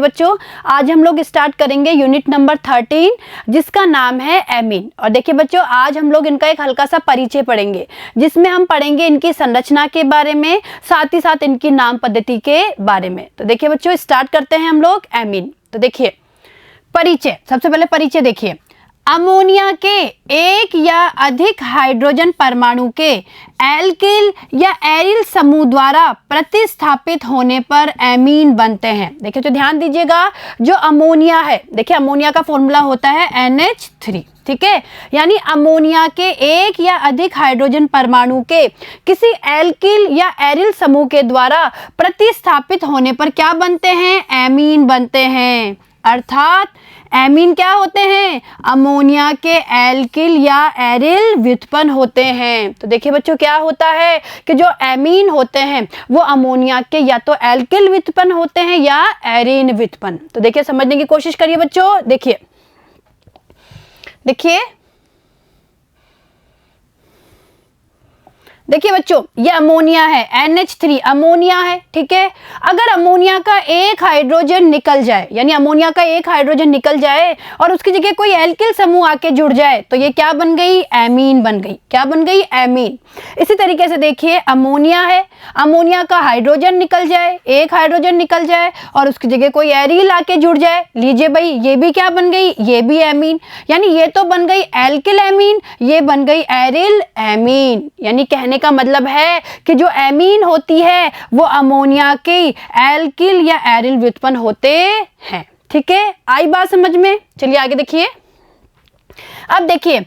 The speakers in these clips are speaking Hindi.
बच्चों आज हम लोग स्टार्ट करेंगे यूनिट नंबर 13 जिसका नाम है एमीन। और देखिए बच्चों आज हम लोग इनका एक हल्का सा परिचय पढ़ेंगे जिसमें हम पढ़ेंगे इनकी संरचना के बारे में, साथ ही साथ इनकी नाम पद्धति के बारे में। तो देखिए बच्चों स्टार्ट करते हैं हम लोग एमीन। तो देखिए परिचय, सबसे पहले परिचय देखिए, अमोनिया के एक या अधिक हाइड्रोजन परमाणु के एल्किल या एरिल समूह द्वारा प्रतिस्थापित होने पर एमीन बनते हैं। देखिए तो ध्यान दीजिएगा, जो अमोनिया है, देखिए अमोनिया का फॉर्मूला होता है NH3, ठीक है। यानी अमोनिया के एक या अधिक हाइड्रोजन परमाणु के किसी एल्किल या एरिल समूह के द्वारा प्रतिस्थापित होने पर क्या बनते हैं? एमीन बनते हैं। अर्थात एमीन क्या होते हैं? अमोनिया के एल्किल या एरिल व्युत्पन्न होते हैं। तो देखिए बच्चों क्या होता है कि जो एमीन होते हैं वो अमोनिया के या तो एल्किल व्युत्पन्न होते हैं या एरिन व्युत्पन्न। तो देखिए समझने की कोशिश करिए बच्चों। देखिए देखिए बच्चों ये अमोनिया है, NH3 अमोनिया है, ठीक है। अगर अमोनिया का एक हाइड्रोजन निकल जाए, यानी अमोनिया का एक हाइड्रोजन निकल जाए और उसकी जगह कोई एल्किल समूह आके जुड़ जाए तो ये क्या बन गई? एमीन बन गई। क्या बन गई? एमीन। इसी तरीके से देखिए अमोनिया है, अमोनिया का हाइड्रोजन निकल जाए, एक हाइड्रोजन निकल जाए और उसकी जगह कोई एरिल आके जुड़ जाए, लीजिए भाई ये भी क्या बन गई? ये भी एमीन। यानी ये तो बन गई एल्किल एमीन, ये बन गई एरिल एमीन। यानी कहने का मतलब है कि जो एमीन होती है वो अमोनिया की एल्किल या एरिल व्युत्पन्न होते हैं, ठीक है। आई बात समझ में? चलिए आगे देखिए। अब देखिए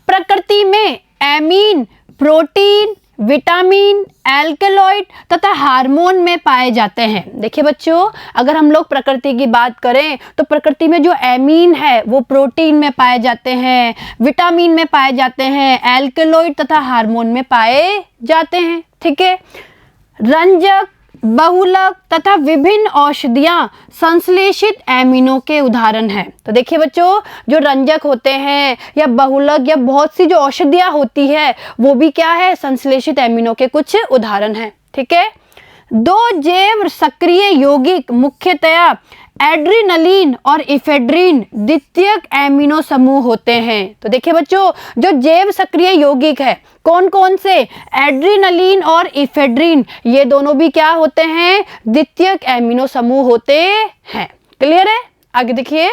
प्रकृति में एमीन प्रोटीन, विटामिन, एल्केलॉइड तथा हार्मोन में पाए जाते हैं। देखिए बच्चों अगर हम लोग प्रकृति की बात करें तो प्रकृति में जो एमीन है वो प्रोटीन में पाए जाते हैं, विटामिन में पाए जाते हैं, एल्केलॉइड तथा हार्मोन में पाए जाते हैं, ठीक है। रंजक, बहुलक तथा विभिन्न औषधियां संश्लेषित एमीनों के उदाहरण हैं। तो देखिए बच्चों जो रंजक होते हैं या बहुलक या बहुत सी जो औषधियां होती है वो भी क्या है? संश्लेषित एमीनों के कुछ उदाहरण हैं, ठीक है। दो जैव सक्रिय यौगिक मुख्यतया एड्रिनलिन और इफेड्रिन द्वितीयक एमिनो समूह होते हैं। तो देखिए बच्चों जो जैव सक्रिय यौगिक है कौन कौन से? एड्रिनलिन और इफेड्रिन, ये दोनों भी क्या होते हैं? द्वितीयक एमिनो समूह होते हैं। क्लियर है? आगे देखिए।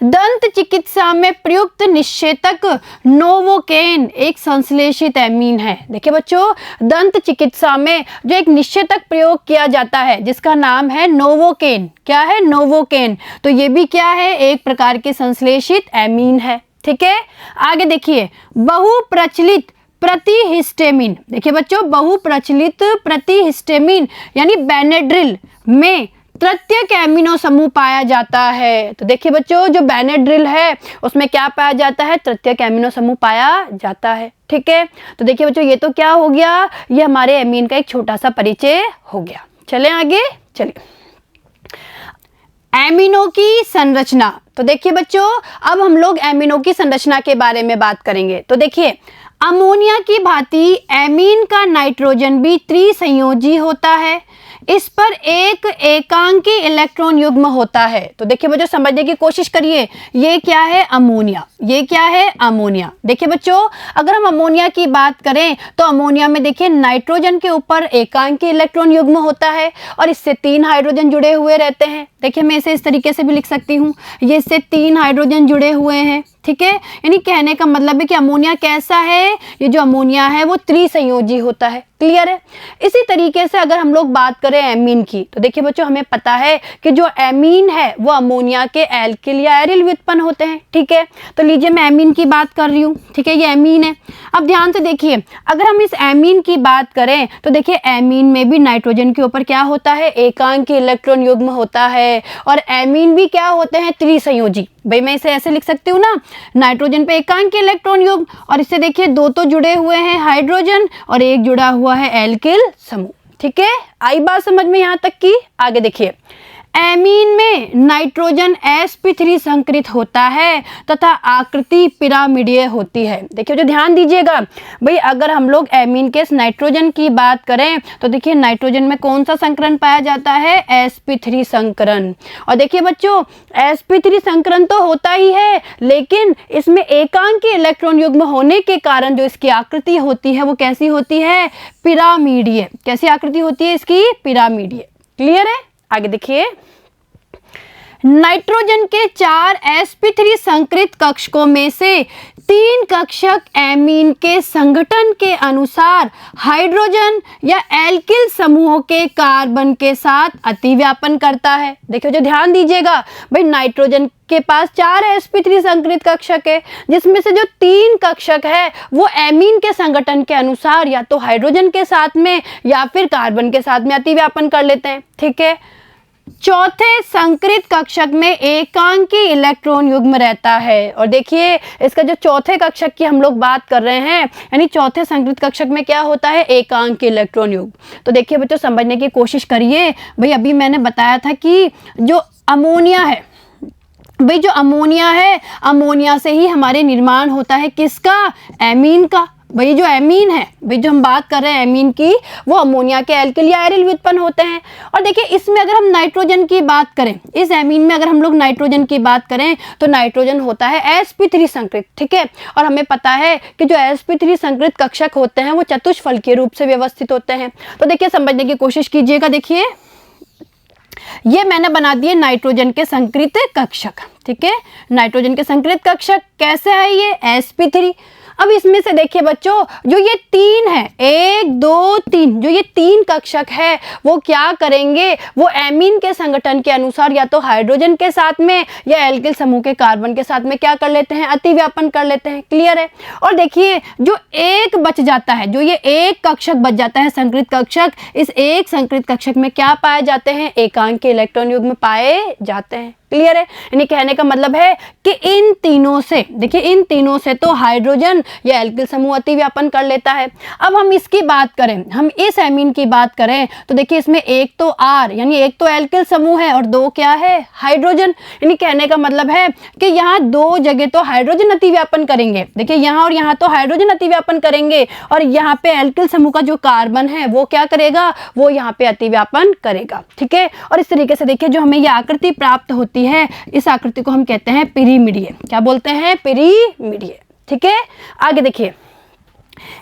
दंत चिकित्सा में प्रयुक्त निषेचक नोवोकेन एक संश्लेषित एमीन है। देखिए बच्चों दंत चिकित्सा में जो एक निषेचक प्रयोग किया जाता है जिसका नाम है नोवोकेन। क्या है? नोवोकेन। तो ये भी क्या है? एक प्रकार के संश्लेषित एमीन है, ठीक है। आगे देखिए बहुप्रचलित प्रतिहिस्टेमिन। देखिए बच्चों बहुप्रचलित प्रतिहिस्टेमिन यानी बेनेड्रिल में तृतीयक एमिनो समूह पाया जाता है। तो देखिए बच्चों जो बेनेड्रिल है उसमें क्या पाया जाता है? तृतीयक एमिनो समूह पाया जाता है, ठीक है। तो देखिए बच्चों ये तो क्या हो गया? ये हमारे एमीन का एक छोटा सा परिचय हो गया। चलें आगे। चलिए एमिनो की संरचना। तो देखिए बच्चों अब हम लोग एमिनो की संरचना के बारे में बात करेंगे। तो देखिए अमोनिया की भांति एमीन का नाइट्रोजन भी त्रिसंयोजी होता है। इस पर एक एकांकी इलेक्ट्रॉन युग्म होता है। तो देखिए बच्चों समझने की कोशिश करिए, ये क्या है? अमोनिया। ये क्या है? अमोनिया। देखिए बच्चों अगर हम अमोनिया की बात करें तो अमोनिया में देखिए नाइट्रोजन के ऊपर एकांकी इलेक्ट्रॉन युग्म होता है और इससे 3 हाइड्रोजन जुड़े हुए रहते हैं। देखिए मैं इसे इस तरीके से भी लिख सकती हूँ, ये इससे 3 हाइड्रोजन जुड़े हुए हैं, ठीक है। यानी कहने का मतलब है कि अमोनिया कैसा है? ये जो अमोनिया है वो त्रिसंयोजी होता है। क्लियर है? इसी तरीके से अगर हम लोग बात करें एमीन की तो देखिए बच्चों हमें पता है कि जो एमीन है वो अमोनिया के एल्किल या एरिल व्युत्पन्न होते हैं, ठीक है। तो लीजिए मैं एमीन की बात कर रही हूँ, ठीक है। ये एमीन है। अब ध्यान से देखिए अगर हम इस एमीन की बात करें तो देखिए एमीन में भी नाइट्रोजन के ऊपर क्या होता है? एकांकी इलेक्ट्रॉन युग्म होता है और एमीन भी क्या होते हैं? त्रिसंयोजी। भाई मैं इसे ऐसे लिख सकती हूँ ना, नाइट्रोजन पे एकांकी इलेक्ट्रॉन युग्म और इससे देखिए 2 तो जुड़े हुए हैं हाइड्रोजन और एक जुड़ा हुआ है एल्किल समूह, ठीक है। आई बात समझ में यहाँ तक की? आगे देखिए एमीन में नाइट्रोजन sp3 संकरित होता है तथा आकृति पिरामिडीय होती है। देखिए जो ध्यान दीजिएगा भाई, अगर हम लोग एमीन के नाइट्रोजन की बात करें तो देखिए नाइट्रोजन में कौन सा संकरण पाया जाता है, sp3 संकरण। और देखिए बच्चों sp3 संकरण तो होता ही है, लेकिन इसमें एकांकी इलेक्ट्रॉन युग्म होने के कारण जो इसकी आकृति होती है वो कैसी होती है, पिरामिडीय। कैसी आकृति होती है इसकी, पिरामिडीय। क्लियर है? आगे देखिए, नाइट्रोजन के 4 sp3 संकरित कक्षकों में से 3 कक्षक एमीन के संगठन के अनुसार हाइड्रोजन या एल्किल समूहों के कार्बन के साथ अतिव्यापन करता है। देखिए जो ध्यान दीजिएगा भाई, नाइट्रोजन के पास 4 sp3 संकरित कक्षक है, जिसमें से जो 3 कक्षक है वो एमीन के संगठन के अनुसार या तो हाइड्रोजन के साथ में या फिर कार्बन के साथ में अतिव्यापन कर लेते हैं। ठीक है, चौथे संकरित कक्षक में एकांकी इलेक्ट्रॉन युग्म रहता है। और देखिए इसका जो चौथे कक्षक की हम लोग बात कर रहे हैं, यानी चौथे संकरित कक्षक में क्या होता है, एकांकी इलेक्ट्रॉन युग्म। तो देखिए बच्चों समझने की कोशिश करिए भाई, अभी मैंने बताया था कि जो अमोनिया है भाई, जो अमोनिया है, अमोनिया से ही हमारे निर्माण होता है किसका, एमीन का। भाई जो एमीन है, भाई जो हम बात कर रहे हैं एमीन की, वो अमोनिया के एल्किल या एरिल व्युत्पन्न होते हैं। और देखिए इसमें अगर हम नाइट्रोजन की बात करें, इस एमीन में अगर हम लोग नाइट्रोजन की बात करें तो नाइट्रोजन होता है sp3 संकरित। ठीक है, और हमें पता है कि जो sp3 संकरित कक्षक होते हैं वो चतुष्फलकीय रूप से व्यवस्थित होते हैं। तो देखिए समझने की कोशिश कीजिएगा। देखिए ये मैंने बना दिए नाइट्रोजन के संकरित कक्षक। ठीक है, नाइट्रोजन के संकरित कक्षक कैसे है, ये sp3। अब इसमें से देखिए बच्चों, जो ये 3 है, 1 2 3, जो ये 3 कक्षक है वो क्या करेंगे, वो एमीन के संगठन के अनुसार या तो हाइड्रोजन के साथ में या एल्किल समूह के कार्बन के साथ में क्या कर लेते हैं, अतिव्यापन कर लेते हैं। क्लियर है? और देखिए जो एक बच जाता है, जो ये एक कक्षक बच जाता है संकरित कक्षक, इस एक संकरित कक्षक में क्या पाए जाते हैं, एकांकी इलेक्ट्रॉन युग्म पाए जाते हैं। क्लियर है? यानी कहने का मतलब है कि इन तीनों से, देखिए इन तीनों से तो हाइड्रोजन या एल्किल समूह अतिव्यापन कर लेता है। अब हम इसकी बात करें, हम इस एमीन की बात करें तो देखिए इसमें एक तो R यानी एक तो एल्किल समूह है और 2 क्या है, हाइड्रोजन। यानी कहने का मतलब है कि यहाँ 2 जगह तो हाइड्रोजन अतिव्यापन करेंगे। देखिए यहाँ और यहाँ तो हाइड्रोजन अतिव्यापन करेंगे और यहाँ पे एल्किल समूह का जो कार्बन है वो क्या करेगा, वो यहाँ पे अतिव्यापन करेगा। ठीक है, और इस तरीके से देखिए जो हमें ये आकृति प्राप्त होती है, इस आकृति को हम कहते हैं पिरीमिडीय। क्या बोलते हैं, पिरीमिडीय। ठीक है, आगे देखिए,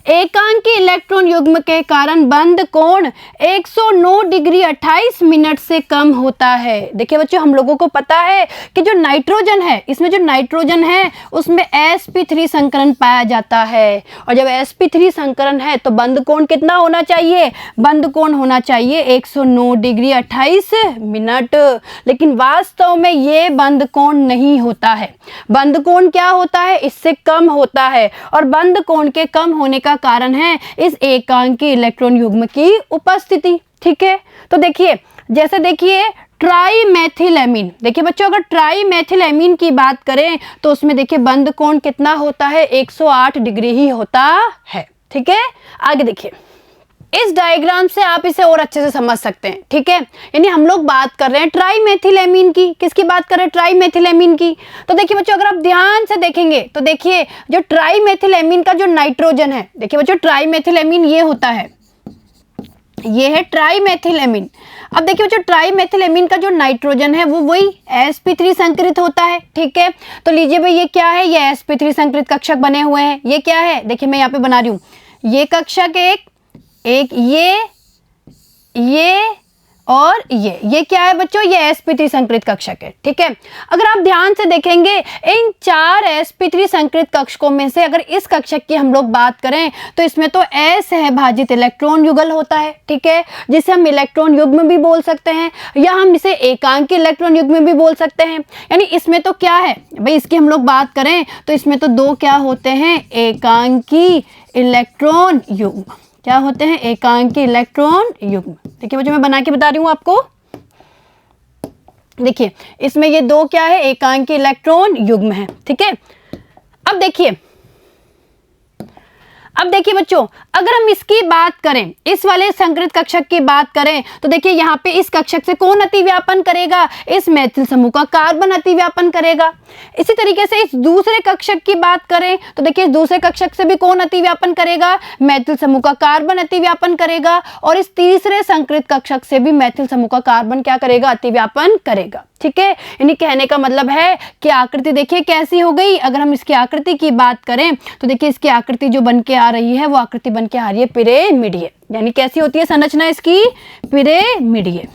एकांकी इलेक्ट्रॉन युग्म के कारण बंध कोण 109 डिग्री 28 मिनट से कम होता है। देखिए बच्चों हम लोगों को पता है कि जो नाइट्रोजन है, इसमें जो नाइट्रोजन है उसमें sp3 संकरण पाया जाता है, और जब sp3 संकरण है तो बंध कोण कितना होना चाहिए, बंध कोण होना चाहिए 109 डिग्री 28 मिनट। लेकिन वास्तव में ये बंध कोण नहीं होता है। बंध कोण क्या होता है, इससे कम होता है, और बंध कोण के कम होने का कारण है इस एकांकी इलेक्ट्रॉन युग्म की उपस्थिति। ठीक है, तो देखिए जैसे देखिए ट्राईमेथिलेमीन, देखिए बच्चों अगर ट्राईमेथिलेमीन की बात करें तो उसमें देखिए बंध कोण कितना होता है, 108 डिग्री ही होता है। ठीक है, आगे देखिए, इस डायग्राम से आप इसे और अच्छे से समझ सकते हैं। ठीक है, यानी हम लोग बात कर रहे हैं ट्राईमेथिलेमीन की, किसकी बात कर रहे हैं, ट्राईमेथिलेमीन की। तो देखिए बच्चों अगर आप ध्यान से देखेंगे तो देखिए जो ट्राईमेथिलेमीन का जो नाइट्रोजन है, देखिए बच्चों ट्राईमेथिलेमीन ये होता है, ये है ट्राईमेथिलेमीन। अब देखिए बच्चों ट्राईमेथिलेमीन का जो नाइट्रोजन है वो वही sp3 संकरित होता है। ठीक है, तो लीजिए भाई ये क्या है, ये sp3 संकरित कक्षक बने हुए हैं। ये क्या है, देखिए मैं यहाँ पे बना रही हूँ, ये कक्षक एक ये और ये क्या है बच्चों, ये sp3 संकरित कक्षक है। ठीक है, अगर आप ध्यान से देखेंगे इन 4 sp3 संकरित कक्षकों में से अगर इस कक्षक की हम लोग बात करें तो इसमें तो असहभाजित इलेक्ट्रॉन युगल होता है। ठीक है, जिसे हम इलेक्ट्रॉन युग्म भी बोल सकते हैं या हम इसे एकांकी इलेक्ट्रॉन युग्म भी बोल सकते हैं। यानी इसमें तो क्या है भाई, इसकी हम लोग बात करें तो इसमें तो 2 क्या होते हैं, एकांकी इलेक्ट्रॉन युग्म। क्या होते हैं, एकांकी इलेक्ट्रॉन युग्म। देखिए मुझे मैं बना के बता रही हूं आपको, देखिए इसमें ये 2 क्या है, एकांकी इलेक्ट्रॉन युग्म है। ठीक है, अब देखिए अब देखिए बच्चों, अगर हम इसकी बात करें, इस वाले संकरित कक्षक की बात करें, तो देखिए यहाँ पे इस कक्षक से कौन अतिव्यापन करेगा? इस मैथिल समूह का कार्बन अतिव्यापन करेगा। इसी तरीके से इस दूसरे कक्षक की बात करें तो देखिए इस दूसरे कक्षक से भी कौन अतिव्यापन करेगा? मैथिल समूह का कार्बन अतिव्यापन करेगा। और इस तीसरे संकरित कक्षक से भी मैथिल समूह का कार्बन क्या करेगा? अतिव्यापन करेगा। ठीक है, यानी कहने का मतलब है कि आकृति देखिए कैसी हो गई। अगर हम इसकी आकृति की बात करें तो देखिए इसकी आकृति जो बन के आ रही है वो आकृति बन के आ रही है पिरामिडीय। यानी कैसी होती है संरचना इसकी? पिरामिडीय,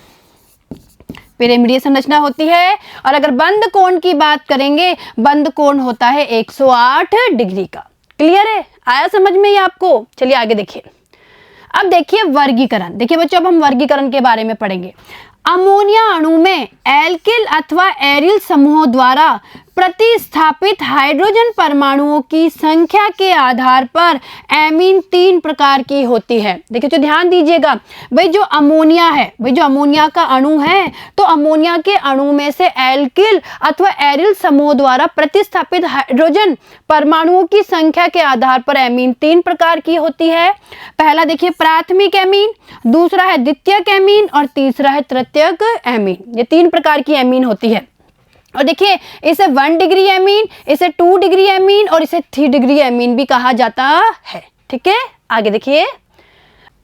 पिरामिडीय संरचना होती है। और अगर बंद कोण की बात करेंगे, बंद कोण होता है 108 डिग्री का। क्लियर है? आया समझ में ये आपको? चलिए आगे देखिए। अब देखिए वर्गीकरण। देखिए बच्चों, अब हम वर्गीकरण के बारे में पढ़ेंगे। अमोनिया अणु में एल्किल अथवा एरिल समूहों द्वारा प्रतिस्थापित हाइड्रोजन परमाणुओं की संख्या के आधार पर एमीन 3 प्रकार की होती है। देखिए तो ध्यान दीजिएगा, भाई जो अमोनिया है, भाई जो अमोनिया का अणु है, तो अमोनिया के अणु में से एल्किल अथवा एरिल समूह द्वारा प्रतिस्थापित हाइड्रोजन परमाणुओं की संख्या के आधार पर एमीन 3 प्रकार की होती है। पहला देखिए प्राथमिक एमीन, दूसरा है द्वितीयक एमीन और तीसरा है तृतीयक एमीन। ये 3 प्रकार की एमीन होती है। और देखिए इसे 1 डिग्री एमीन, इसे 2 डिग्री एमीन और इसे 3 डिग्री एमीन भी कहा जाता है। ठीक है, आगे देखिए।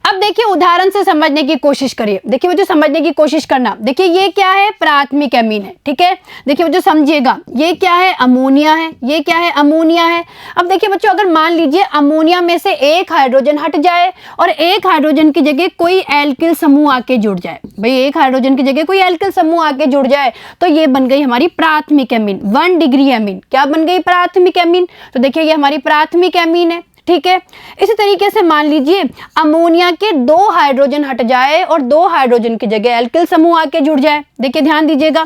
अब देखिए उदाहरण से समझने की कोशिश करिए। देखिए वो जो समझने की कोशिश करना, देखिए ये क्या है? प्राथमिक एमीन है। ठीक है, देखिए वो जो समझिएगा, ये क्या है? अमोनिया है। ये क्या है? अमोनिया है। अब देखिए बच्चों, अगर मान लीजिए अमोनिया में से एक हाइड्रोजन हट जाए और एक हाइड्रोजन की जगह कोई एल्किल समूह आके जुड़ जाए, भाई एक हाइड्रोजन की जगह कोई एल्किल समूह आके जुड़ जाए, तो ये बन गई हमारी प्राथमिक एमीन, 1 डिग्री एमीन। क्या बन गई? प्राथमिक एमीन। तो देखिए ये हमारी प्राथमिक एमीन है। ठीक है, इसी तरीके से मान लीजिए अमोनिया के 2 हाइड्रोजन हट जाए और 2 हाइड्रोजन की जगह एल्किल समूह आके जुड़ जाए। देखिए ध्यान दीजिएगा,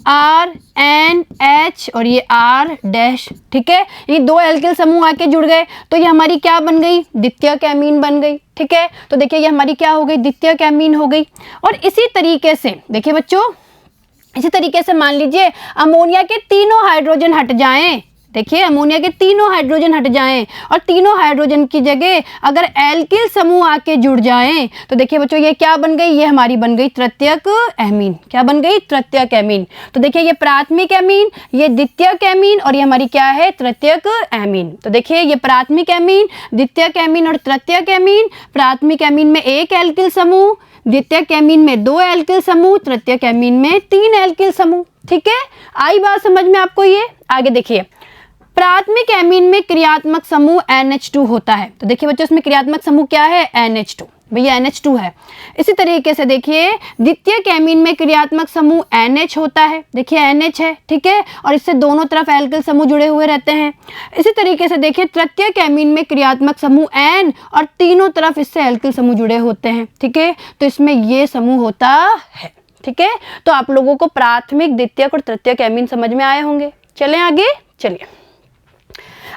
RNH और ये R डैश। ठीक है, ये 2 एल्किल समूह आके जुड़ गए तो ये हमारी क्या बन गई? द्वितीयक एमीन बन गई। ठीक है, तो देखिए ये हमारी क्या हो गई? द्वितीयक एमीन हो गई। और इसी तरीके से देखिए बच्चों, इसी तरीके से मान लीजिए अमोनिया के 3 हाइड्रोजन हट जाएं। देखिए अमोनिया के 3 हाइड्रोजन हट जाएं और 3 हाइड्रोजन की जगह अगर एल्किल समूह आके जुड़ जाएं तो देखिए बच्चों ये क्या बन गई? ये हमारी बन गई तृतीयक एमीन। क्या बन गई? तृतीयक एमीन। तो देखिए ये प्राथमिक एमीन, ये द्वितीयक एमीन और ये हमारी क्या है? तृतीयक एमीन। तो देखिए ये प्राथमिक एमीन, द्वितीयक एमीन और तृतीयक एमीन। प्राथमिक एमीन में 1 एल्किल समूह, द्वितीयक एमीन में 2 एल्किल समूह, तृतीयक एमीन में 3 एल्किल समूह। ठीक है, आई बात समझ में आपको? ये आगे देखिए, प्राथमिक एमीन में क्रियात्मक समूह NH2 होता है। तो देखिए बच्चों इसमें क्रियात्मक समूह क्या है? NH2। भैया NH2 है। इसी तरीके से देखिए द्वितीयक एमीन में क्रियात्मक समूह NH होता है। देखिए NH है। ठीक है, और इससे दोनों तरफ एल्किल समूह जुड़े हुए रहते हैं। इसी तरीके से देखिए तृतीयक एमीन में क्रियात्मक समूह N और तीनों तरफ इससे एल्किल समूह जुड़े होते हैं। ठीक है, तो इसमें ये समूह होता है। ठीक है, तो आप लोगों को प्राथमिक, द्वितीयक और तृतीयक एमीन समझ में आए होंगे। चलें आगे। चलिए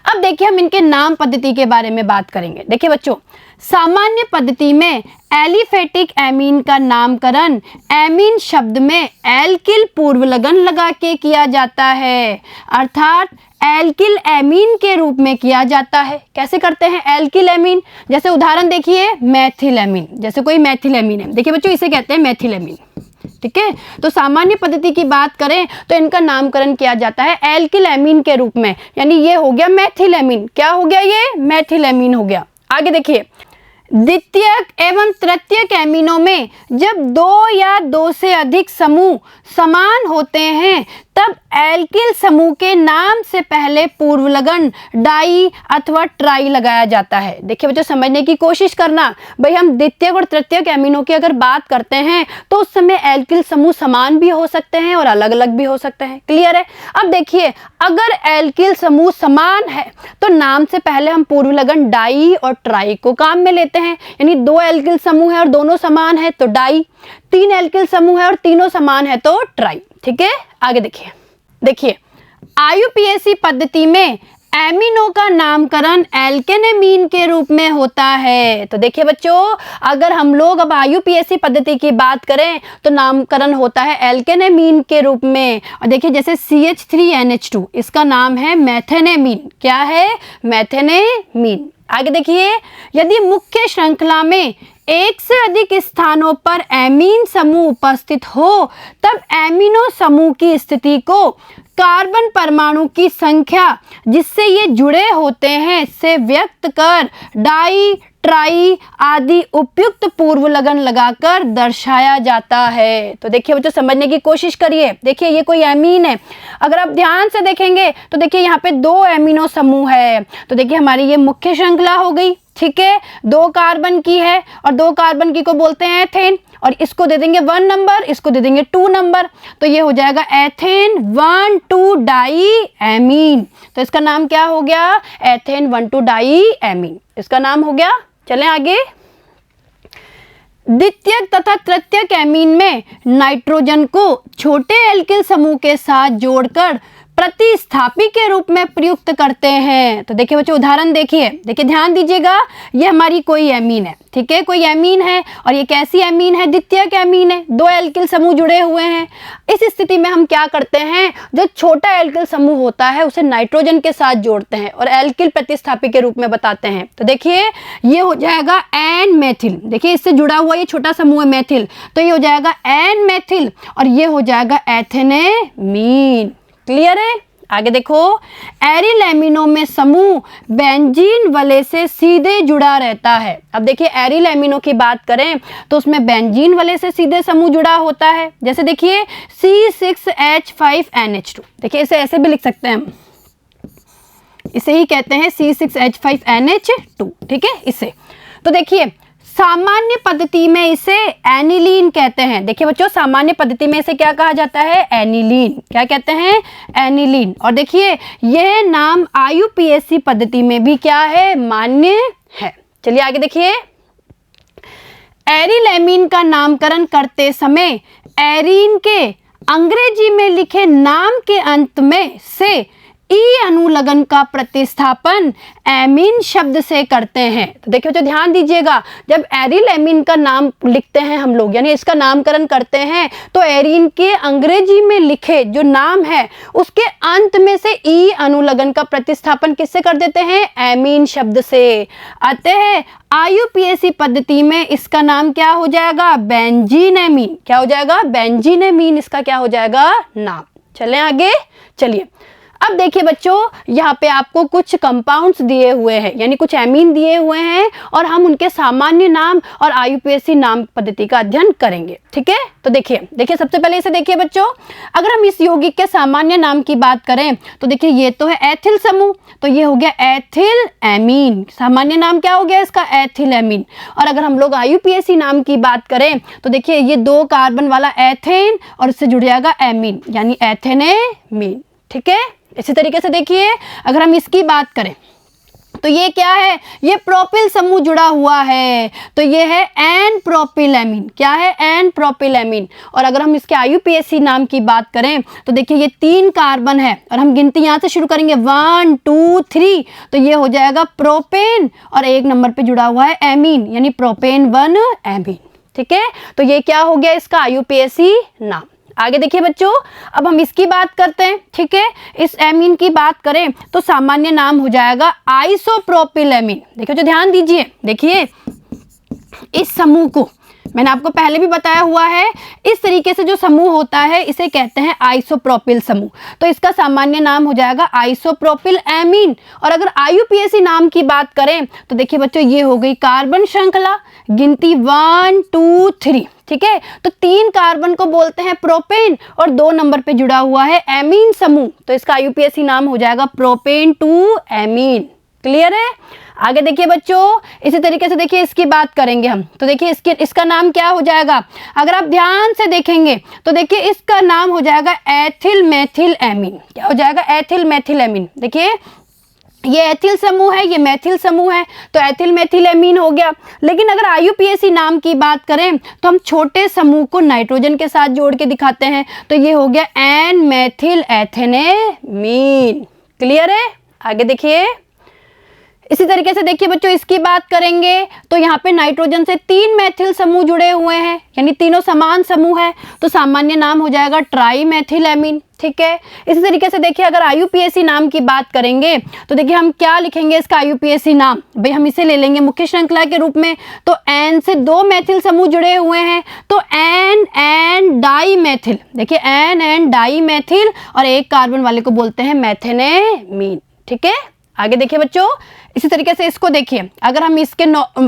अब देखिए हम इनके नाम पद्धति के बारे में बात करेंगे। देखिए बच्चों, सामान्य पद्धति में एलिफेटिक एमीन का नामकरण एमीन शब्द में एल्किल पूर्व लगन लगा के किया जाता है, अर्थात एल्किल एमीन के रूप में किया जाता है। कैसे करते हैं एल्किल एमीन? जैसे उदाहरण देखिए मैथिल एमीन। जैसे कोई मैथिल एमीन है, देखिए बच्चों इसे कहते हैं मैथिल एमीन। ठीक है, तो सामान्य पद्धति की बात करें तो इनका नामकरण किया जाता है एल्किल एमीन के रूप में, यानी ये हो गया मैथिल एमीन। क्या हो गया? ये मैथिल एमीन हो गया। आगे देखिए, द्वितीयक एवं तृतीयक एमीनों में जब 2 या 2 से अधिक समूह समान होते हैं तब एल्किल समूह के नाम से पहले पूर्व लगन डाई अथवा ट्राई लगाया जाता है। देखिए बच्चों समझने की कोशिश करना, भाई हम द्वितीयक और तृतीयक एमीनों की अगर बात करते हैं तो उस समय एल्किल समूह समान भी हो सकते हैं और अलग अलग भी हो सकते हैं। क्लियर है? अब देखिए अगर एल्किल समूह समान है तो नाम से पहले हम पूर्व लगन डाई और ट्राई को काम में लेते हैं, यानी 2 एल्किल समूह है और दोनों समान है तो डाई, 3 एल्किल समूह है और तीनों समान है तो ट्राई। ठीक है, आगे देखिए। देखिए IUPAC पद्धति में एमिनो का नामकरण एल्केनेमीन के रूप में होता है। तो देखिए बच्चों, अगर हम लोग अब IUPAC पद्धति की बात करें तो नामकरण होता है एल्केनेमीन के रूप में। और देखिए जैसे CH3NH2, इसका नाम है मेथेनेमीन। क्या है? मेथेनेमीन। आगे देखिए, यदि मुख्य श्रृंखला में एक से अधिक स्थानों पर एमीन समूह उपस्थित हो तब एमिनो समूह की स्थिति को कार्बन परमाणु की संख्या जिससे ये जुड़े होते हैं से व्यक्त कर डाई, ट्राई आदि उपयुक्त पूर्व लगन लगाकर दर्शाया जाता है। तो देखिए बच्चों, समझने की कोशिश करिए। देखिए ये कोई एमीन है, अगर आप ध्यान से देखेंगे तो देखिए यहाँ पे 2 एमिनो समूह है। तो देखिए हमारी ये मुख्य श्रृंखला हो गई, ठीक है, 2 कार्बन की है और 2 कार्बन की को बोलते हैं एथेन, और इसको दे देंगे 1 नंबर, इसको दे देंगे 2 नंबर, तो ये हो जाएगा एथेन 1,2 डाई एमीन। तो इसका नाम क्या हो गया? एथेन 1,2 डाई एमीन, इसका नाम हो गया। चलें आगे। द्वितीयक तथा तृतीयक एमीन में नाइट्रोजन को छोटे एल्किल समूह के साथ जोड़कर प्रतिस्थापी के रूप में प्रयुक्त करते हैं। तो देखिए बच्चों, उदाहरण देखिए, देखिए ध्यान दीजिएगा, ये हमारी कोई एमीन है, ठीक है, कोई एमीन है, और ये कैसी एमीन है? द्वितीयक एमीन है, 2 एल्किल समूह जुड़े हुए हैं। इस स्थिति में हम क्या करते हैं, जो छोटा एल्किल समूह होता है उसे नाइट्रोजन के साथ जोड़ते हैं और एल्किल प्रतिस्थापी के रूप में बताते हैं। तो देखिए ये हो जाएगा एन मेथिल, देखिए इससे जुड़ा हुआ ये छोटा समूह है मेथिल, तो ये हो जाएगा एन मेथिल और ये हो जाएगा एथेनेमीन। क्लियर है? आगे देखो, एरिल एमिनो में समूह बेंजीन वलय से सीधे जुड़ा रहता है। अब देखिए एरिल एमिनो की बात करें तो उसमें बेंजीन वलय से सीधे समूह जुड़ा होता है। जैसे देखिए C6H5NH2, देखिए इसे ऐसे भी लिख सकते हैं हम, इसे ही कहते हैं C6H5NH2, ठीक है, इसे। तो देखिए सामान्य पद्धति में इसे एनिलीन कहते हैं। देखिए बच्चों, सामान्य पद्धति में इसे क्या कहा जाता है? एनिलीन। क्या कहते हैं? एनिलीन। और देखिए यह नाम IUPAC पद्धति में भी क्या है? मान्य है। चलिए आगे देखिए, एरिल एमीन का नामकरण करते समय एरीन के अंग्रेजी में लिखे नाम के अंत में से ई अनुलग्न का प्रतिस्थापन एमीन शब्द से करते हैं। तो देखिए तो ध्यान दीजिएगा, जब एरिल एमीन का नाम लिखते हैं हम लोग, यानी इसका नामकरण करते हैं, तो एरीन के अंग्रेजी में लिखे जो नाम है उसके अंत में से ई अनुलग्न का प्रतिस्थापन किससे कर देते हैं? एमीन शब्द से। अतः IUPAC पद्धति में इसका नाम क्या हो जाएगा? Benzene amine. क्या हो जाएगा? बेंजीन एमीन इसका क्या हो जाएगा? नाम। चलें आगे। चलिए अब देखिए बच्चों, यहाँ पे आपको कुछ कंपाउंड्स दिए हुए हैं, यानी कुछ एमीन दिए हुए हैं और हम उनके सामान्य नाम और IUPAC नाम पद्धति का अध्ययन करेंगे। ठीक है, तो देखिए सबसे पहले इसे देखिए बच्चों, अगर हम इस यौगिक के सामान्य नाम की बात करें तो देखिए ये तो है एथिल समूह, तो ये हो गया एथिल एमीन। सामान्य नाम क्या हो गया इसका? Ethyl amine. और अगर हम लोग IUPAC नाम की बात करें तो देखिए ये 2 कार्बन वाला एथेन और इससे जुड़ जाएगा एमीन, यानी एथेनेमीन। ठीक है, इसी तरीके से देखिए अगर हम इसकी बात करें तो ये क्या है? ये प्रोपिल समूह जुड़ा हुआ है, तो ये है एन प्रोपिलेमीन। क्या है? एन प्रोपिलेमीन। और अगर हम इसके IUPAC नाम की बात करें तो देखिए ये 3 कार्बन है और हम गिनती यहाँ से शुरू करेंगे 1 2 3, तो ये हो जाएगा प्रोपेन और 1 नंबर पे जुड़ा हुआ है एमीन, यानी प्रोपेन 1 एमीन। ठीक है, तो ये क्या हो गया इसका IUPAC नाम। आगे देखिए बच्चों, अब हम इसकी बात करते हैं। ठीक है, इस एमीन की बात करें तो सामान्य नाम हो जाएगा आइसोप्रोपिलेमीन। देखिए जो ध्यान दीजिए, देखिए इस समूह को मैंने आपको पहले भी बताया हुआ है, इस तरीके से जो समूह होता है इसे कहते हैं आइसोप्रोपिल समूह, तो इसका सामान्य नाम हो जाएगा आइसोप्रोपिल एमीन। और अगर IUPAC नाम की बात करें तो देखिए बच्चों ये हो गई कार्बन श्रृंखला, गिनती 1 2 3। ठीक है, तो 3 कार्बन को बोलते हैं प्रोपेन और 2 नंबर पे जुड़ा हुआ है एमीन समूह, तो इसका IUPAC नाम हो जाएगा प्रोपेन 2 एमीन। क्लियर है? आगे देखिए बच्चों, इसी तरीके से देखिए इसकी बात करेंगे हम, तो देखिए इसका नाम क्या हो जाएगा? अगर आप ध्यान से देखेंगे तो देखिए इसका नाम हो जाएगा एथिल मेथिल एमीन। क्या हो जाएगा? Ethyl methyl amine. देखिए ये एथिल समूह है, ये मेथिल समूह है, तो एथिल मेथिल एमीन हो गया। लेकिन अगर IUPAC नाम की बात करें तो हम छोटे समूह को नाइट्रोजन के साथ जोड़ के दिखाते हैं, तो ये हो गया एन मेथिल एथेनेमीन। क्लियर है? आगे देखिए, इसी तरीके से देखिए बच्चों, इसकी बात करेंगे तो यहाँ पे नाइट्रोजन से 3 मेथिल समूह जुड़े हुए हैं, यानी तीनों समान समूह है, तो सामान्य नाम हो जाएगा ट्राई मेथिल एमीन। ठीक है, इसी तरीके से देखिए अगर IUPAC नाम की बात करेंगे तो देखिए हम क्या लिखेंगे इसका IUPAC नाम, भाई हम इसे ले लेंगे मुख्य श्रृंखला के रूप में। तो एन से 2 मेथिल समूह जुड़े हुए हैं, तो एन एन डाई मेथिल, देखिए एन एन डाई मेथिल, और एक कार्बन वाले को बोलते हैं मेथेनेमीन। ठीक है, आगे देखिए बच्चों, इसी तरीके से इसको देखिए, अगर हम इसके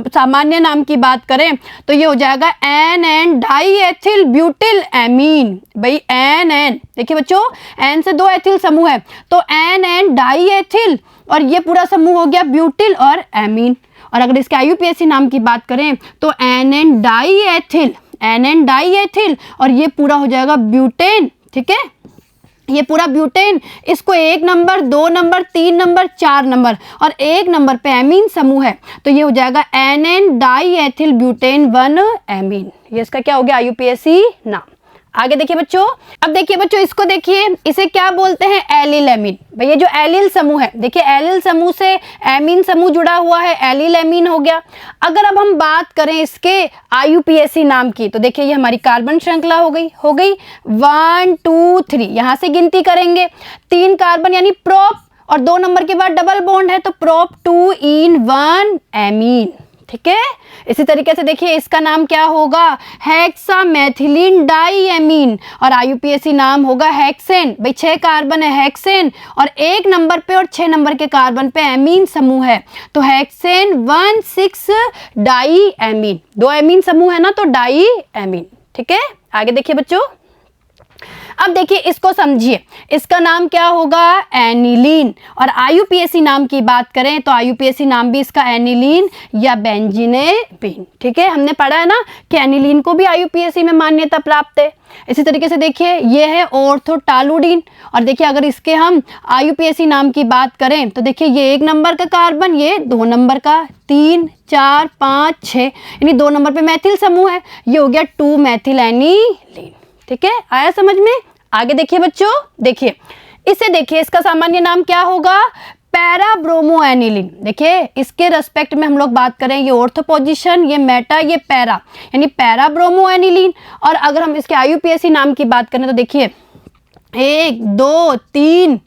सामान्य नाम की बात करें तो ये हो जाएगा N N di ethyl butyl amine. भाई एन एन, देखिए बच्चों एन से 2 एथिल समूह है, तो एन एन डाई एथिल, और ये पूरा समूह हो गया ब्यूटिल और एमीन। और अगर इसके IUPAC नाम की बात करें तो N N di ethyl, N N di ethyl, और ये पूरा हो जाएगा ब्यूटेन। ठीक है, ये पूरा ब्यूटेन, इसको 1 नंबर, 2 नंबर, 3 नंबर, 4 नंबर और 1 नंबर पे एमीन समूह है, तो ये हो जाएगा N N di ethyl butane 1 amine. ये इसका क्या हो गया IUPAC नाम। आगे देखिए बच्चों, अब देखिए बच्चों इसको देखिए, इसे क्या बोलते हैं, एलिल एमीन। भाई ये जो एलिल समूह है, देखिए एलिल समूह से एमीन समूह जुड़ा हुआ है, एलिल एमीन हो गया। अगर अब हम बात करें इसके IUPAC नाम की तो देखिए ये हमारी कार्बन श्रृंखला हो गई 1 2 3, यहाँ से गिनती करेंगे 3 कार्बन यानी प्रोप, और 2 नंबर के बाद डबल बॉन्ड है तो प्रोप 2 इन 1 एमीन। ठीक है, इसी तरीके से देखिए इसका नाम क्या होगा, हेक्सामेथिलीन डाईएमीन, और IUPAC नाम होगा हेक्सेन। भाई 6 कार्बन है हेक्सेन, और 1 नंबर पे और 6 नंबर के कार्बन पे एमीन समूह है, तो हेक्सेन 1,6 डाईएमीन। 2 एमीन समूह है ना, तो डाईएमीन। ठीक है, आगे देखिए बच्चों, अब देखिए इसको समझिए, इसका नाम क्या होगा, एनिलीन। और IUPAC नाम की बात करें तो IUPAC नाम भी इसका एनिलीन या बेंजीनेपीन। ठीक है, हमने पढ़ा है ना कि एनिलीन को भी IUPAC में मान्यता प्राप्त है। इसी तरीके से देखिए ये है ऑर्थोटालुडीन, और देखिए अगर इसके हम IUPAC नाम की बात करें तो देखिए ये 1 नंबर का कार्बन, ये 2 नंबर का, 3 4 5 6, यानी 2 नंबर पे मैथिल समूह है, ये हो गया 2 मैथिल एनिलीन। ठीक है, आया समझ में। आगे देखिए बच्चों, देखिए इसे देखिए, इसका सामान्य नाम क्या होगा, पैरा ब्रोमो एनिलीन। देखिए इसके रेस्पेक्ट में हम लोग बात करें, ये ऑर्थो पोजीशन, ये मेटा, ये पैरा, यानी पैरा ब्रोमो एनिलीन। और अगर हम इसके IUPAC नाम की बात करें तो देखिए 1 2 3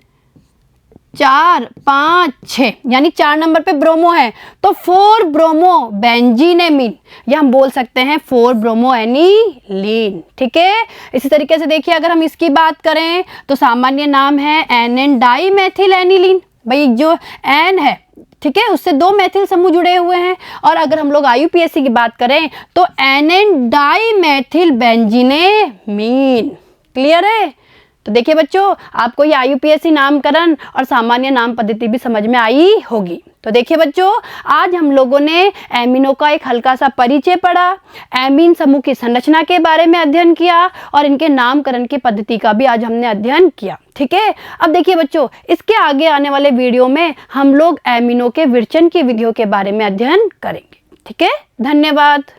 4 5 6, यानी 4 नंबर पे ब्रोमो है, तो 4 ब्रोमो बेंजीनेमीन, या हम बोल सकते हैं 4 ब्रोमो एनिलीन। ठीक है, इसी तरीके से देखिए अगर हम इसकी बात करें तो सामान्य नाम है N N di methyl aniline. भाई जो एन है, ठीक है, उससे 2 मेथिल समूह जुड़े हुए हैं। और अगर हम लोग IUPAC की बात करें तो N N di methyl benzenamine. Clear है। तो देखिए बच्चों, आपको ये IUPAC नामकरण और सामान्य नाम पद्धति भी समझ में आई होगी। तो देखिए बच्चों, आज हम लोगों ने एमीनों का एक हल्का सा परिचय पढ़ा, एमीन समूह की संरचना के बारे में अध्ययन किया, और इनके नामकरण की पद्धति का भी आज हमने अध्ययन किया। ठीक है, अब देखिए बच्चों, इसके आगे आने वाले वीडियो में हम लोग एमीनों के विरचन की विधियों के बारे में अध्ययन करेंगे। ठीक है, धन्यवाद।